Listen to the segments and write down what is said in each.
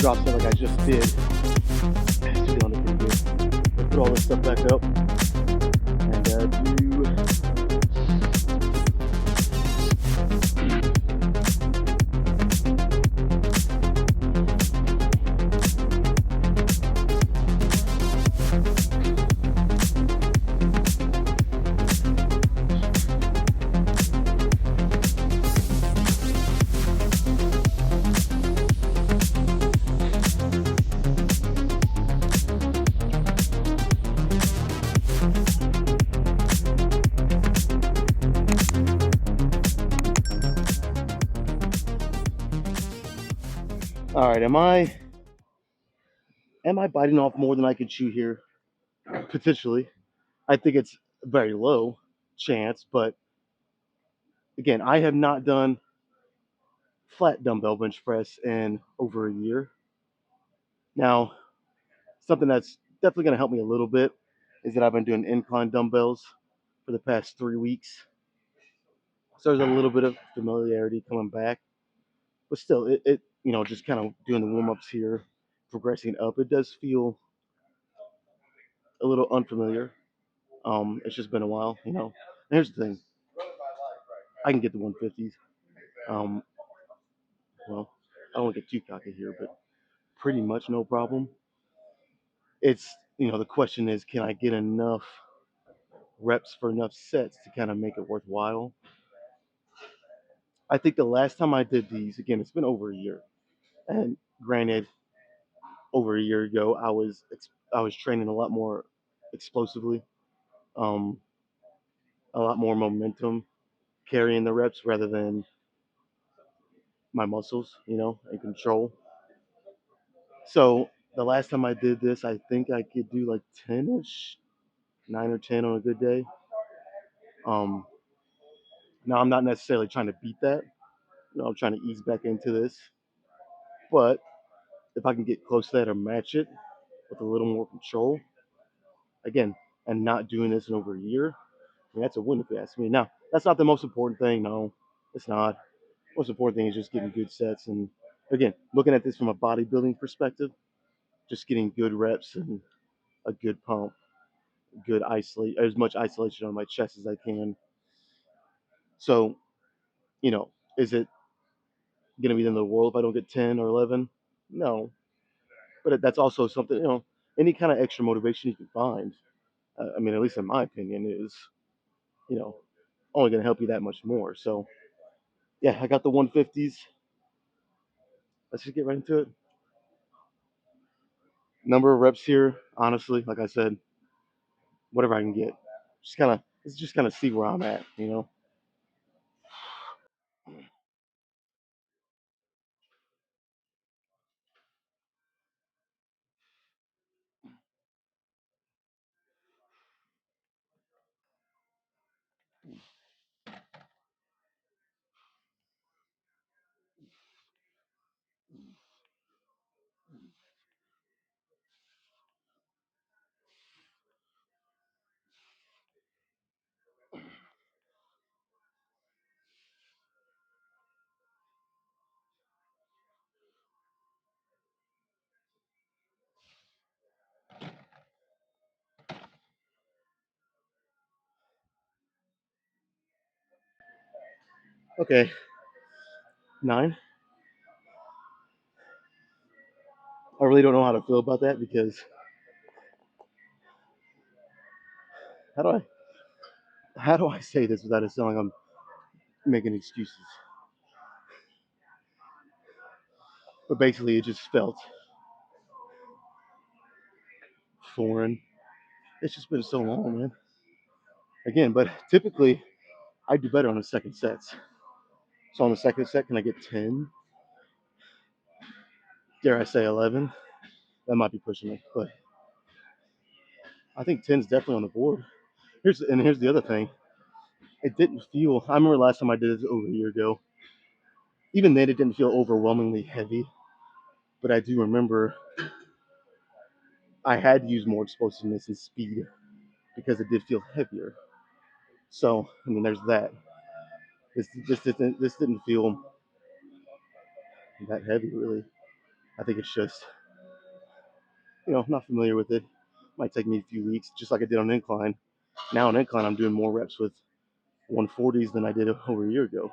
drop set like I just did, it's feeling it pretty good. Let's put all this stuff back up and do. All right, am I biting off more than I can chew here? Potentially. I think it's a very low chance, but again, I have not done flat dumbbell bench press in over a year. Now, something that's definitely going to help me a little bit is that I've been doing incline dumbbells for the past 3 weeks. So there's a little bit of familiarity coming back, but still, just kind of doing the warm ups here, progressing up, it does feel a little unfamiliar. It's just been a while. And here's the thing, I can get the 150s. Um, well, I don't want to get too cocky here, but pretty much no problem. The question is, can I get enough reps for enough sets to kind of make it worthwhile? I think the last time I did these, again, it's been over a year. And granted, over a year ago, I was training a lot more explosively, um, a lot more momentum, carrying the reps rather than my muscles, and control. So the last time I did this, I think I could do like 10-ish, 9 or 10 on a good day. Um, Now I'm not necessarily trying to beat that. I'm trying to ease back into this, but if I can get close to that or match it with a little more control, again, and not doing this in over a year, I mean, that's a win if you ask me. Now, that's not the most important thing. No, it's not. Most important thing is just getting good sets. And again, looking at this from a bodybuilding perspective, just getting good reps and a good pump, good isolate, as much isolation on my chest as I can. So, you know, is it going to be the end of the world if I don't get 10 or 11? No. But that's also something, any kind of extra motivation you can find, I mean, at least in my opinion, is, you know, only going to help you that much more. So, yeah, I got the 150s. Let's just get right into it. Number of reps here, honestly, like I said, whatever I can get. Let's just kind of see where I'm at. Okay, 9. I really don't know how to feel about that because how do I how do I say this without it sounding like I'm making excuses? But basically, it just felt foreign. It's just been so long, man. Again, but typically I do better on the second sets. So on the second set, can I get 10? Dare I say 11? That might be pushing it, but I think 10 is definitely on the board. Here's the other thing. It didn't feel. I remember last time I did this over a year ago. Even then, it didn't feel overwhelmingly heavy. But I do remember I had to use more explosiveness and speed because it did feel heavier. So I mean, there's that. This didn't feel that heavy really. I think it's just, I'm not familiar with it. Might take me a few weeks, just like I did on incline. Now on incline, I'm doing more reps with 140s than I did over a year ago,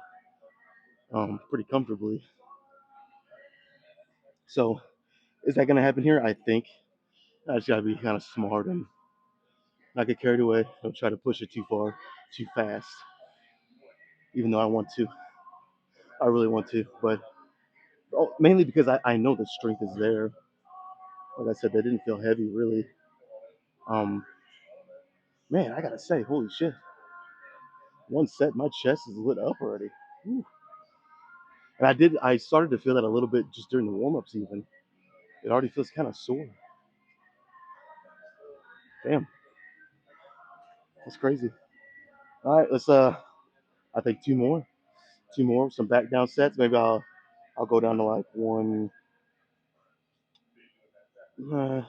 pretty comfortably. So is that going to happen here? I think I just got to be kind of smart and not get carried away. Don't try to push it too far, too fast. Even though I want to, I really want to, but mainly because I know the strength is there. Like I said, they didn't feel heavy really. Um, Man, I gotta say, holy shit! One set, my chest is lit up already. Whew. And I started to feel that a little bit just during the warm ups. Even it already feels kind of sore. Damn, that's crazy. All right, let's I think two more, some back down sets. Maybe I'll go down to like one. Uh,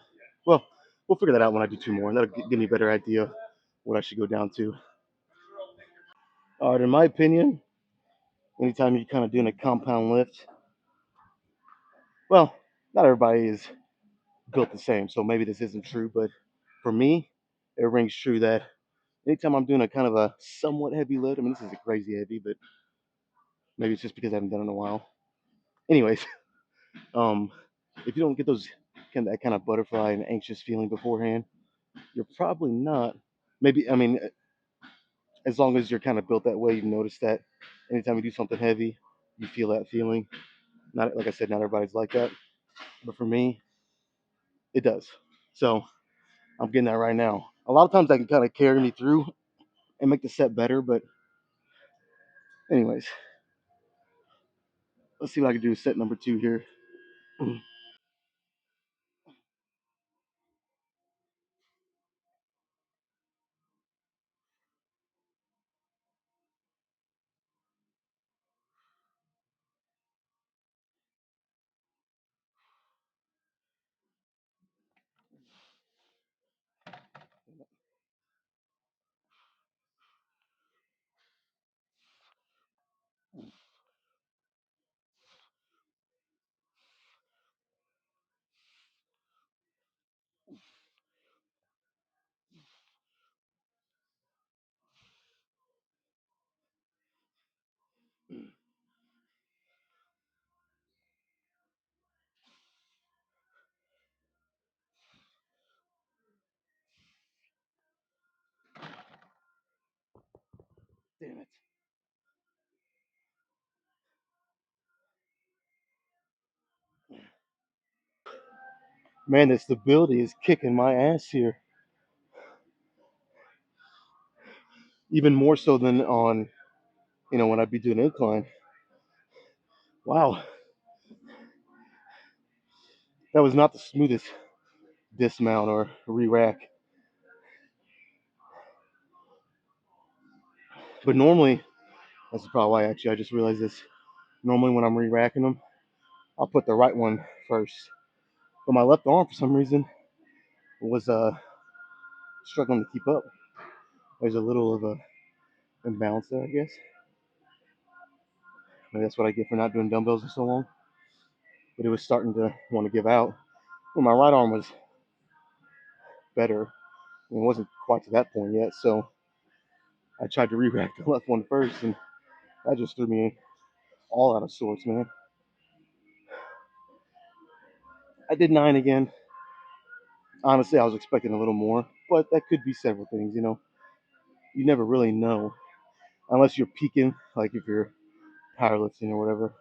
well, we'll figure that out when I do two more, and that'll give me a better idea what I should go down to. All right, in my opinion, anytime you're kind of doing a compound lift, well, not everybody is built the same, so maybe this isn't true, but for me, it rings true that anytime I'm doing a kind of a somewhat heavy lift, I mean, this isn't crazy heavy, but maybe it's just because I haven't done it in a while. Anyways, um, if you don't get those that kind of butterfly and anxious feeling beforehand, you're probably not. Maybe I mean, as long as you're kind of built that way, you notice that anytime you do something heavy, you feel that feeling. Not like I said, not everybody's like that, but for me, it does. So I'm getting that right now. A lot of times that can kind of carry me through and make the set better, but anyways, let's see what I can do. Set number two here. Damn it. Man, the stability is kicking my ass here. Even more so than on, when I'd be doing incline. Wow, that was not the smoothest dismount or re-rack. But normally, that's probably why actually I just realized this. Normally when I'm re-racking them, I'll put the right one first. But my left arm, for some reason, was struggling to keep up. There's a little of a imbalance there, I guess. Maybe that's what I get for not doing dumbbells in so long. But it was starting to want to give out. Well, my right arm was better. It wasn't quite to that point yet, so I tried to re-rack the left one first, and that just threw me all out of sorts, man. I did 9 again. Honestly, I was expecting a little more, but that could be several things, You never really know unless you're peaking, like if you're powerlifting or whatever.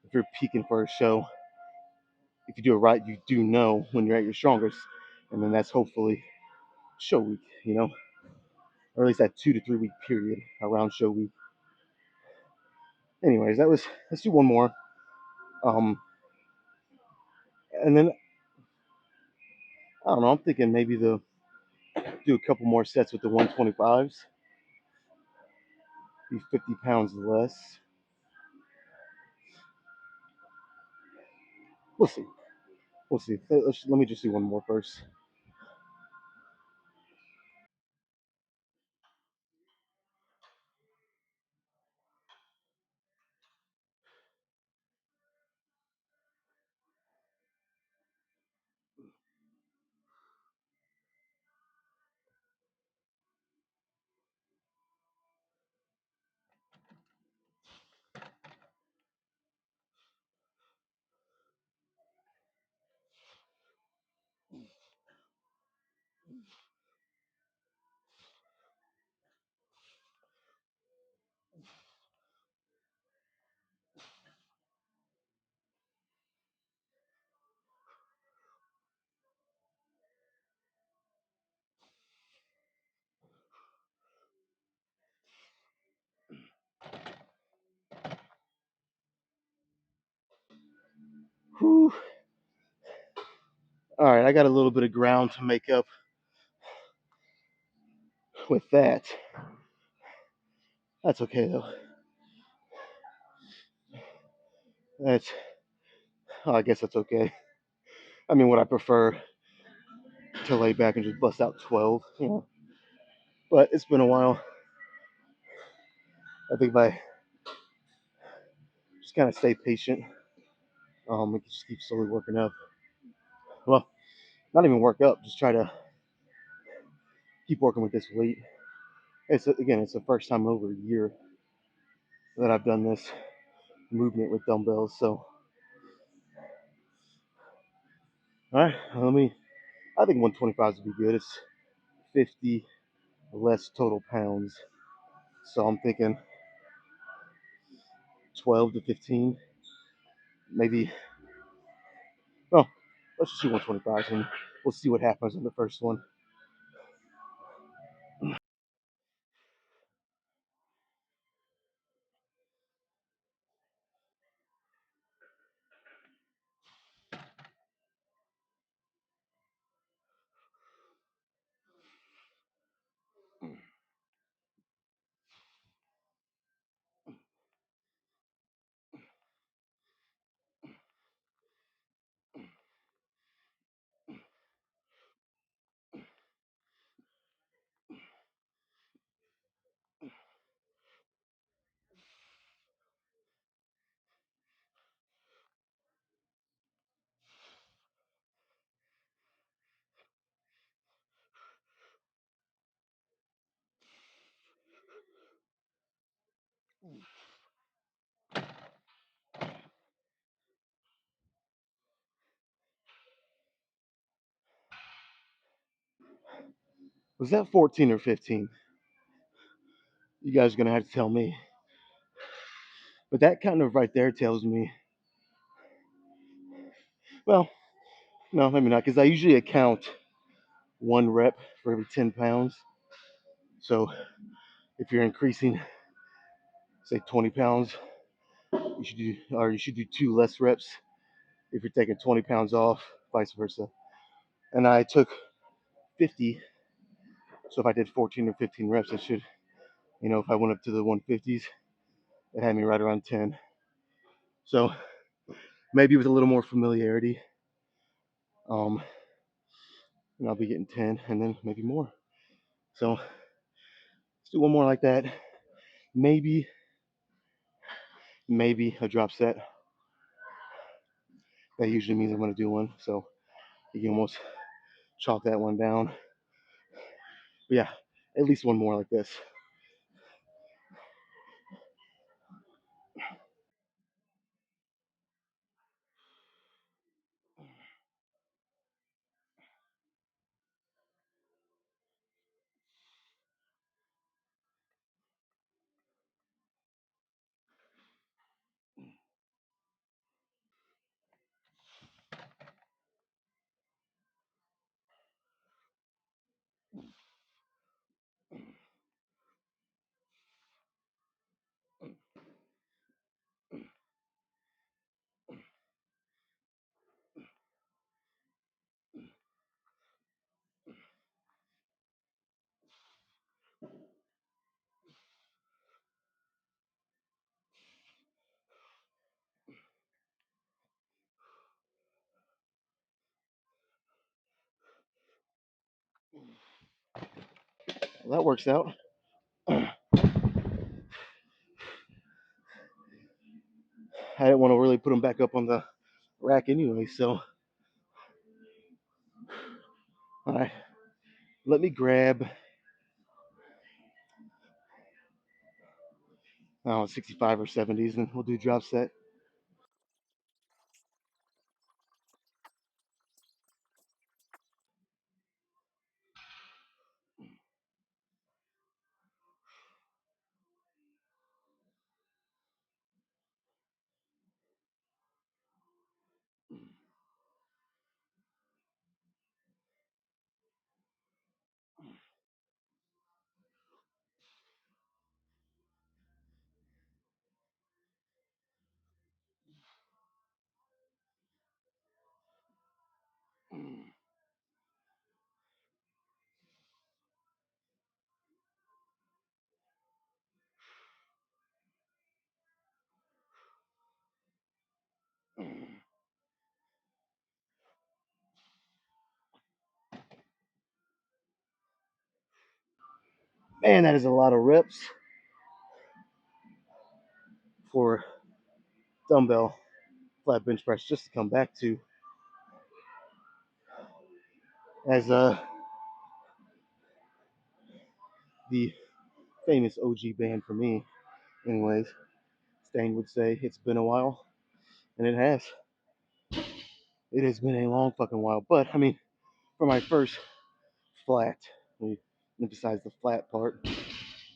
If you're peaking for a show, if you do it right, you do know when you're at your strongest, and then that's hopefully show week, or at least that 2 to 3 week period around show week. Anyways, let's do one more, um, and then I don't know. I'm thinking maybe the do a couple more sets with the 125s, be 50 pounds less. We'll see. We'll see. Let me just do one more first. All right, I got a little bit of ground to make up with that. That's okay though. That's, I guess that's okay. I mean, would I prefer to lay back and just bust out 12? You know, but it's been a while. I think if I just kind of stay patient, we can just keep slowly working up. Well, not even work up, just try to keep working with this weight. It's the first time in over a year that I've done this movement with dumbbells. So, all right, I think 125 would be good. It's 50 less total pounds. So I'm thinking 12 to 15, maybe. Oh, let's just do 125 and we'll see what happens on the first one. Was that 14 or 15? You guys are going to have to tell me. But that kind of right there tells me, well, no, maybe not, because I usually account 1 rep for every 10 pounds. So if you're increasing, say 20 pounds, you should do 2 less reps if you're taking 20 pounds off, vice versa. And I took 50, so if I did 14 or 15 reps, I should, if I went up to the 150s, it had me right around 10. So maybe with a little more familiarity, um, I'll be getting 10 and then maybe more. So let's do one more like that. Maybe a drop set. That usually means I'm going to do one. So you can almost chalk that one down. But yeah, at least one more like this. Well, that works out. I didn't want to really put them back up on the rack anyway. So, all right, let me grab 65 or 70s and we'll do drop set. Man, that is a lot of reps for dumbbell flat bench press just to come back to as the famous OG band for me. Anyways, Stain would say it's been a while, and it has. It has been a long fucking while. But I mean, for my first flat, we emphasize the flat part,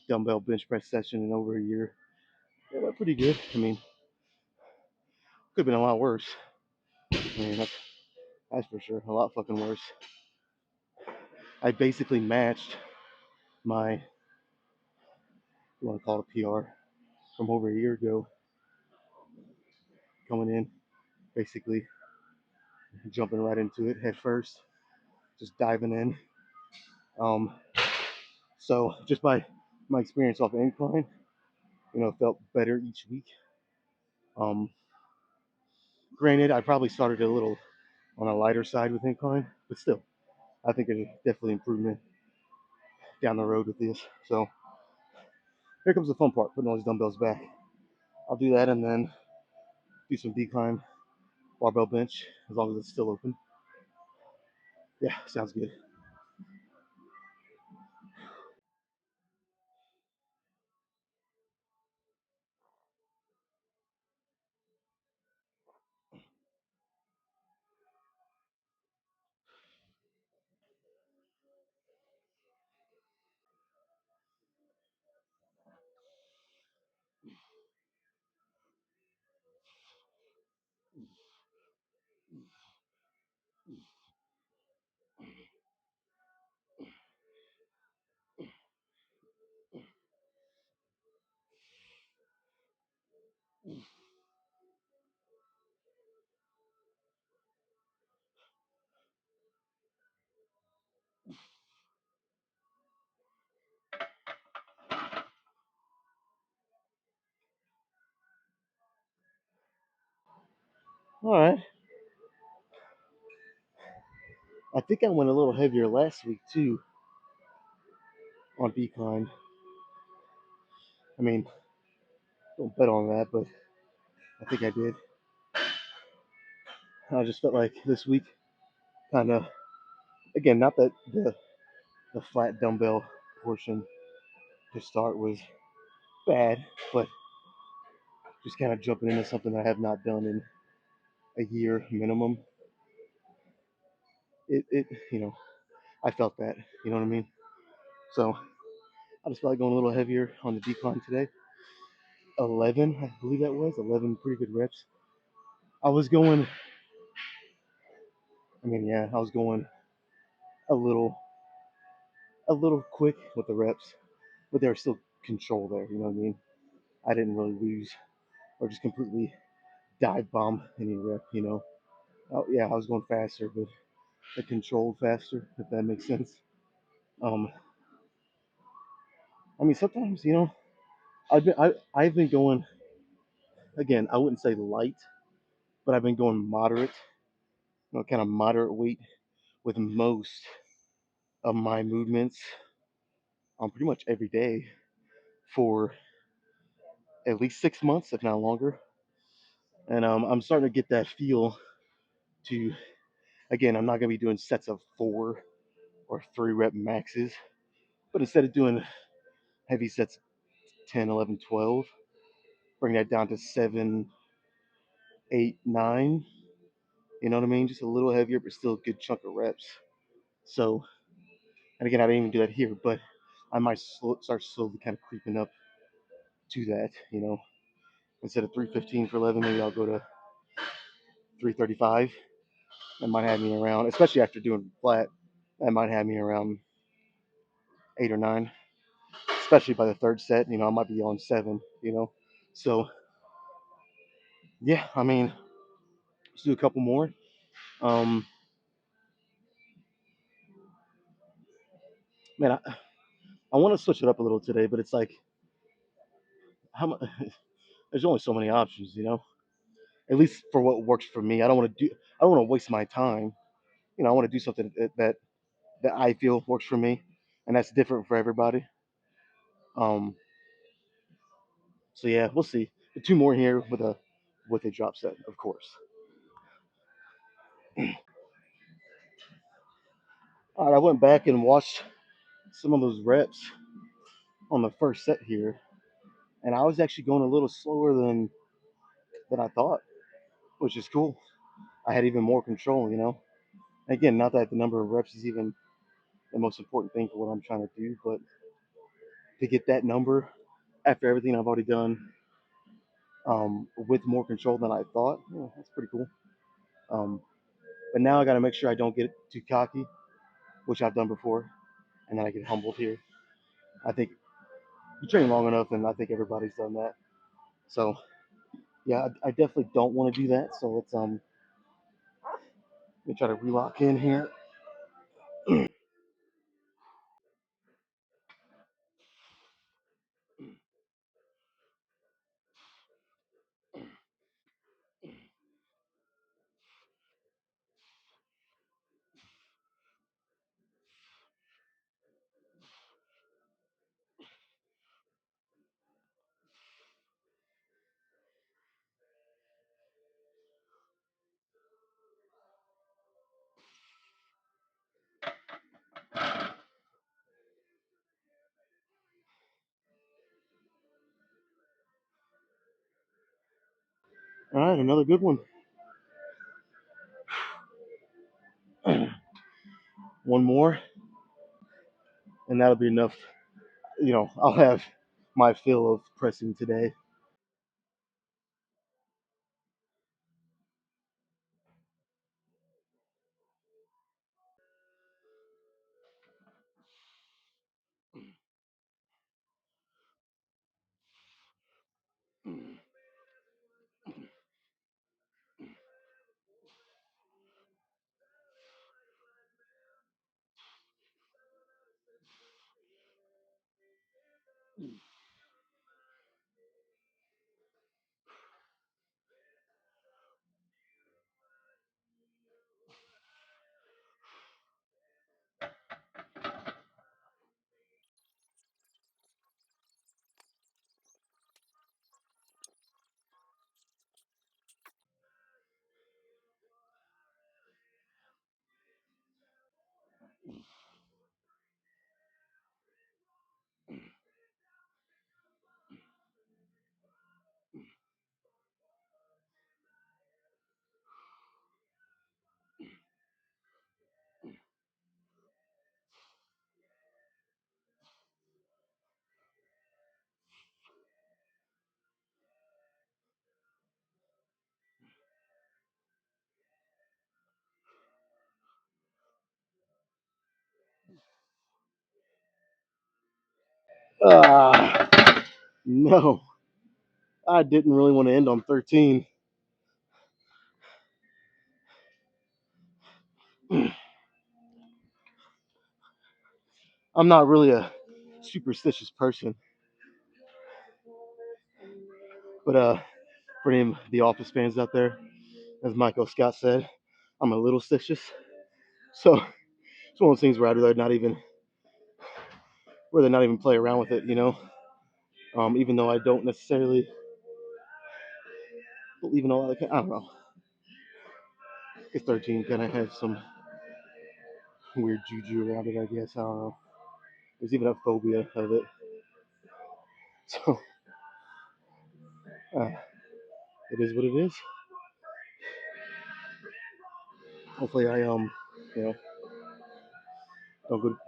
dumbbell bench press session in over a year. It went pretty good. I mean, could have been a lot worse. I mean, that's for sure. A lot fucking worse. I basically matched my, you want to call it a PR, from over a year ago, coming in, basically jumping right into it head first, just diving in. Um, so just by my experience off the incline, felt better each week. Um, Granted, I probably started a little on a lighter side with incline, but still, I think there's definitely improvement down the road with this. So here comes the fun part, putting all these dumbbells back. I'll do that and then do some decline barbell bench as long as it's still open. Yeah, sounds good. All right. I think I went a little heavier last week too on decline. I mean, don't bet on that, but I think I did. I just felt like this week, kind of, again, not that the flat dumbbell portion to start was bad, but just kind of jumping into something I have not done in a year minimum. It, I felt that, you know what I mean? So I just felt like going a little heavier on the decline today. 11, I believe that was 11 pretty good reps. I was going, yeah, I was going a little, a little quick with the reps, but there was still control there, you know what I mean? I didn't really lose or just completely dive bomb any rep. Oh, yeah, I was going faster, but I controlled faster, if that makes sense. Um, I mean, sometimes, I've been going, again, I wouldn't say light, but I've been going moderate, kind of moderate weight with most of my movements on pretty much every day for at least 6 months, if not longer. And I'm starting to get that feel to, again, I'm not going to be doing sets of 4 or 3 rep maxes, but instead of doing heavy sets 10, 11, 12, bring that down to 7, 8, 9. You know what I mean? Just a little heavier, but still a good chunk of reps. So, and again, I didn't even do that here, but I might start slowly kind of creeping up to that. Instead of 315 for 11, maybe I'll go to 335. That might have me around, especially after doing flat, that might have me around 8 or 9, especially by the third set. I might be on 7. So, yeah, I mean, let's do a couple more. Um, Man, I want to switch it up a little today, but it's like, how much? There's only so many options. At least for what works for me. I don't want to waste my time. I want to do something that I feel works for me, and that's different for everybody. Um, so yeah, we'll see. Two more here with a drop set, of course. All right, I went back and watched some of those reps on the first set here, and I was actually going a little slower than I thought, which is cool. I had even more control, you know. Again, not that the number of reps is even the most important thing for what I'm trying to do, but to get that number after everything I've already done with more control than I thought, yeah, that's pretty cool. Um, but now I got to make sure I don't get too cocky, which I've done before, and then I get humbled here. I think you train long enough, and I think everybody's done that. So yeah, I definitely don't want to do that. So let me try to relock in here. All right, another good one. One more, and that'll be enough. You know, I'll have my fill of pressing today. No, I didn't really want to end on 13. I'm not really a superstitious person, but for any of the Office fans out there, as Michael Scott said, I'm a little stitious. So it's one of those things where I'd rather not even play around with it, you know. Even though I don't necessarily believe in a lot of, I don't know. Because 13 kind of has some weird juju around it, I guess. I don't know. There's even a phobia of it. So uh, it is what it is. Hopefully, you know,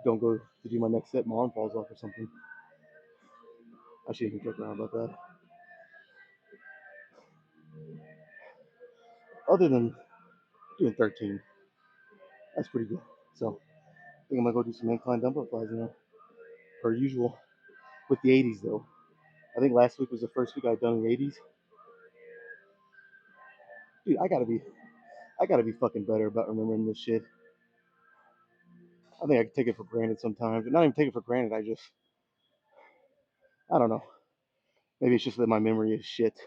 don't go to do my next set. My arm falls off or something. I shouldn't even joke around about that. Other than doing 13, that's pretty good. So I think I'm gonna go do some incline dumbbell flies, you know, per usual. With the 80s though. I think last week was the first week I've done the 80s. Dude, I gotta be fucking better about remembering this shit. I think I can take it for granted sometimes. But not even take it for granted. I don't know. Maybe it's just that my memory is shit.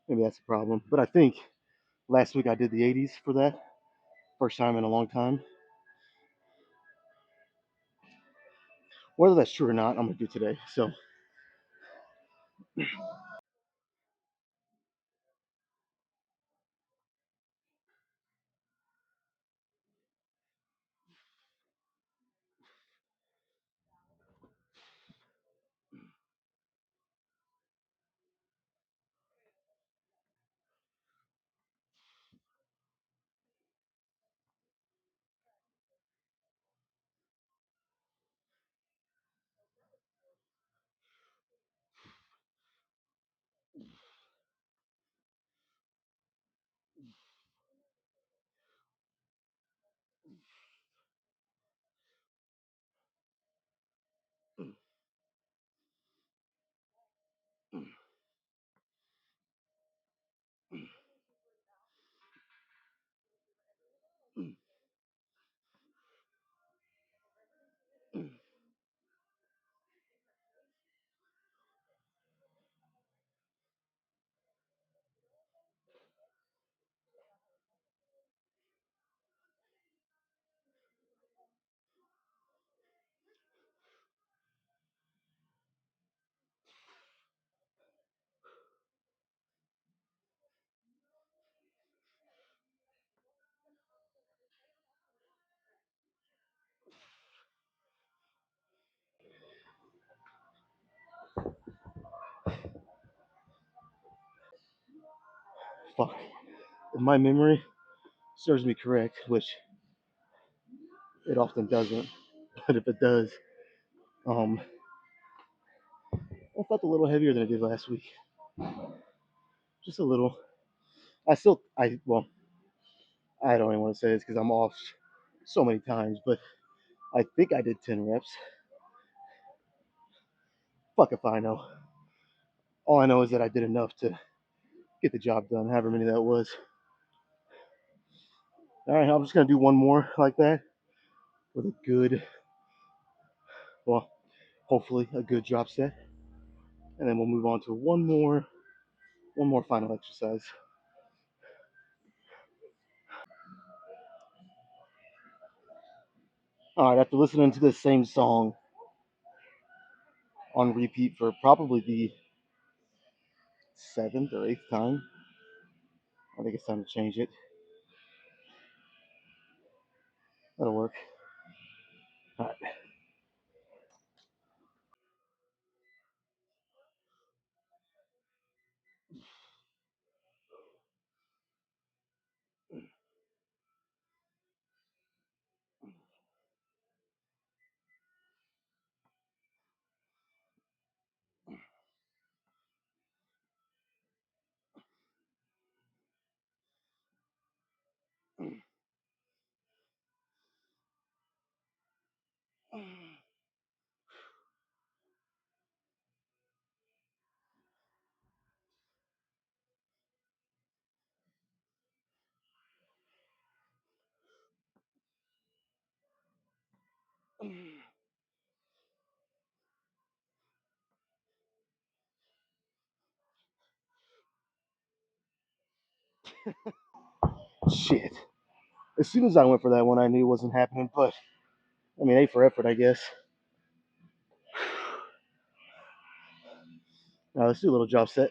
Maybe that's the problem. But I think last week I did the 80s for that first time in a long time. Whether that's true or not, I'm gonna do today. So Fuck. If my memory serves me correct, which it often doesn't, but if it does, um, I felt a little heavier than I did last week. Just a little. Well, I don't even want to say this because I'm off so many times, but I think I did 10 reps. Fuck if I know. All I know is that I did enough to get the job done, however many that was. All right, I'm just gonna do one more like that with a good, well, hopefully a good drop set, and then we'll move on to one more final exercise. All right, after listening to this same song on repeat for probably the seventh or eighth time, I think it's time to change it. That'll work. All right. Shit. As soon as I went for that one, I knew it wasn't happening, but I mean, A for effort, I guess. Now let's do a little drop set.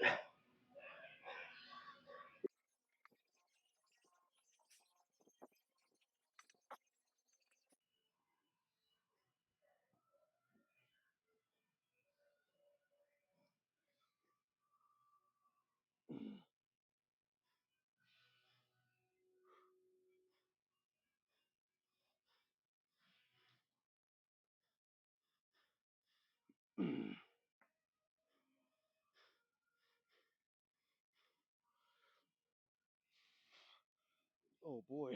Oh boy.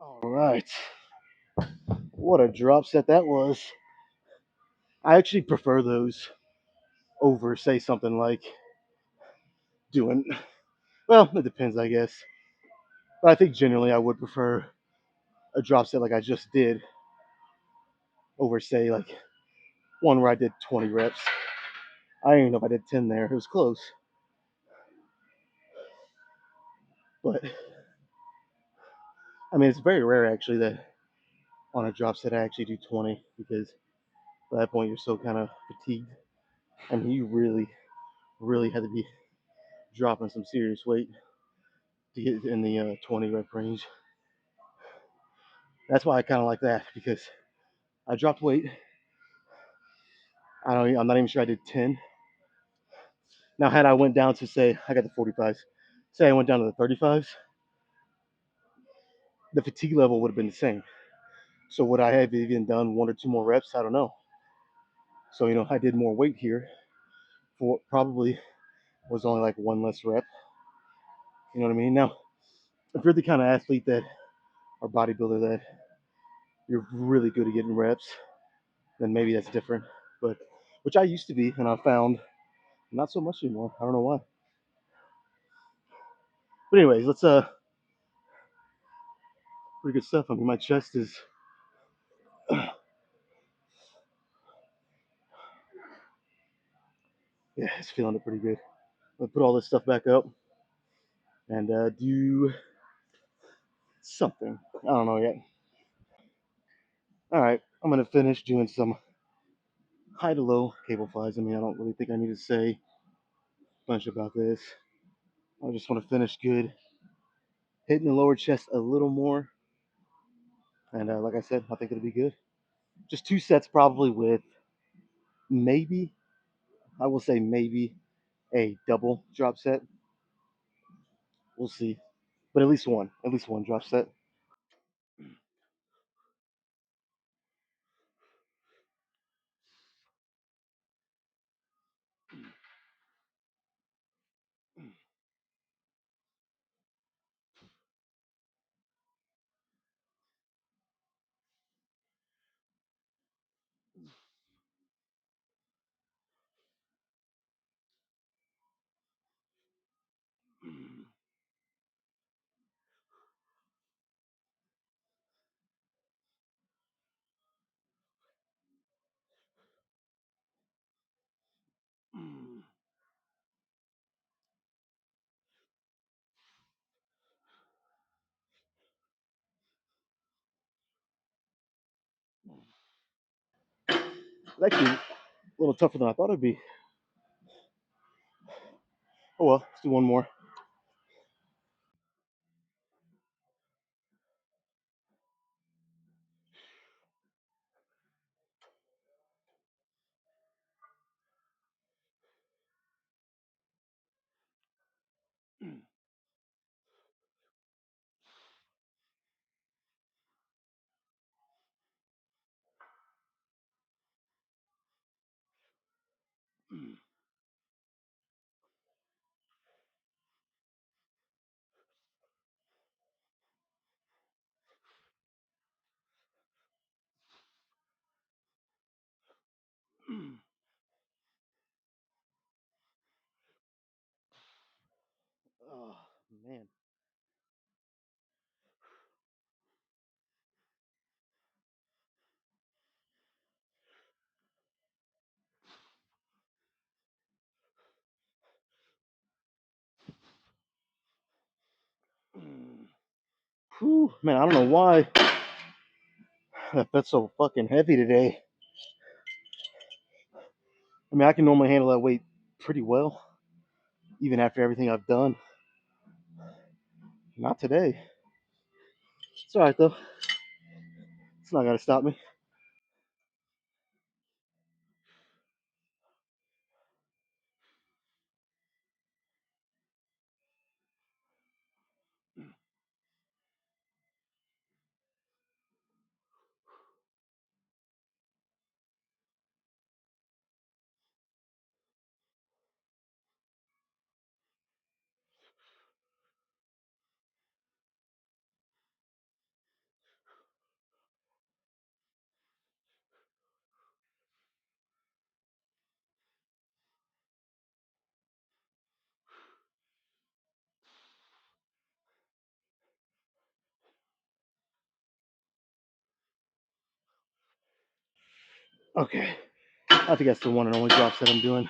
All right. What a drop set that was. I actually prefer those over, say, something like doing, well, it depends, I guess. But I think generally I would prefer a drop set like I just did over, say, like one where I did 20 reps. I don't even know if I did 10 there. It was close. But, I mean, it's very rare actually that on a drop set I actually do 20 because by that point you're so kind of fatigued. I mean, you really, really had to be dropping some serious weight to get in the 20 rep range. That's why I kind of like that because I dropped weight. I'm not even sure I did 10. Now, had I went down to, say, I got the 45s, say I went down to the 35s, the fatigue level would have been the same. So would I have even done one or two more reps? I don't know. So I did more weight here for what probably was only like one less rep. You know what I mean? Now, if you're the kind of athlete that or bodybuilder that you're really good at getting reps, then maybe that's different. But which I used to be, and I found not so much anymore. I don't know why. But anyways, let's pretty good stuff. I mean, my chest is yeah, it's feeling it pretty good. I'll put all this stuff back up and do something. I don't know yet. All right, I'm gonna finish doing some high to low cable flies. I mean, I don't really think I need to say a bunch about this. I just want to finish good, hitting the lower chest a little more, and like I said, I think it'll be good. Just two sets probably with maybe, I will say maybe a double drop set. We'll see, but at least one drop set. It's actually a little tougher than I thought it'd be. Oh well, let's do one more. Oh man. Whew, man, I don't know why that felt so fucking heavy today. I mean, I can normally handle that weight pretty well, even after everything I've done. Not today. It's alright though. It's not gonna stop me. Okay, I think that's the one and only drops that I'm doing.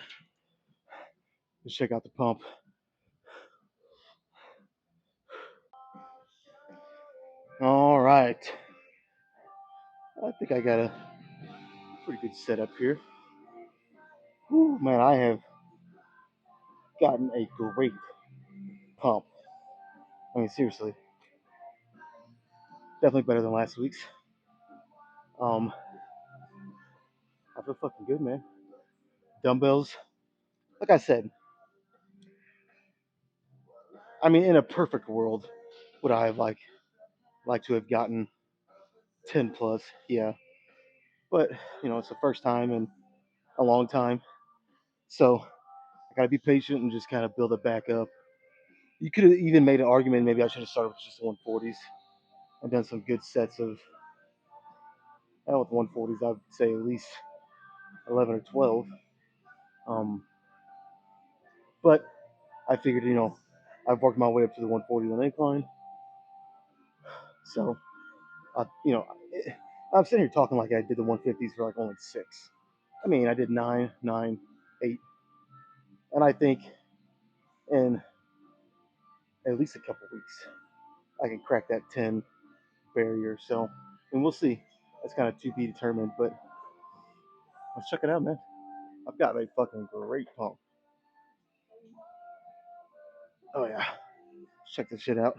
Let's check out the pump. All right, I think I got a pretty good setup here. Whew, man, I have gotten a great pump. I mean, seriously, definitely better than last week's. Um, I feel fucking good, man. Dumbbells, like I said, I mean, in a perfect world, would I have like to have gotten 10 plus? Yeah, but it's the first time in a long time, so I gotta be patient and just kind of build it back up. You could have even made an argument maybe I should have started with just 140s and done some good sets of. With 140s, I'd say at least 11 or 12. Um, but I figured, I've worked my way up to the 140 on incline, so I, you know, I'm sitting here talking like I did the 150s for like only 6. I mean, I did 9, 9, 8, and I think in at least a couple weeks I can crack that 10 barrier. So, and we'll see. That's kind of to be determined, but let's check it out, man. I've got a fucking great pump. Oh yeah, let's check this shit out.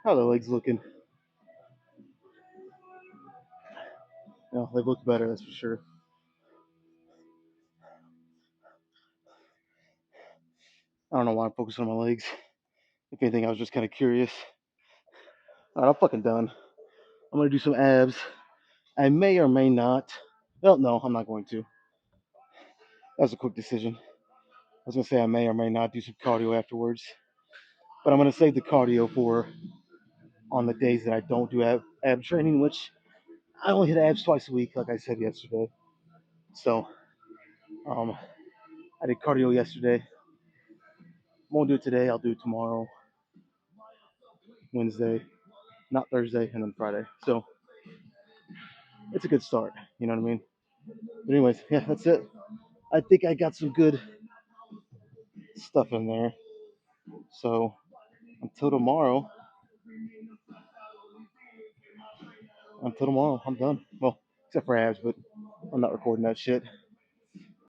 How are the legs looking? No, they've looked better, that's for sure. I don't know why I'm focusing on my legs. If anything, I was just kind of curious. All right, I'm fucking done. I'm gonna do some abs. I may or may not. Well, no, I'm not going to. That was a quick decision. I was gonna say I may or may not do some cardio afterwards, but I'm gonna save the cardio for on the days that I don't do ab training, which I only hit abs twice a week, like I said yesterday. So, um, I did cardio yesterday. Won't do it today. I'll do it tomorrow, Wednesday, not Thursday, and then Friday. So it's a good start. You know what I mean? But anyways, yeah, that's it. I think I got some good stuff in there. So until tomorrow, I'm done. Well, except for abs, but I'm not recording that shit.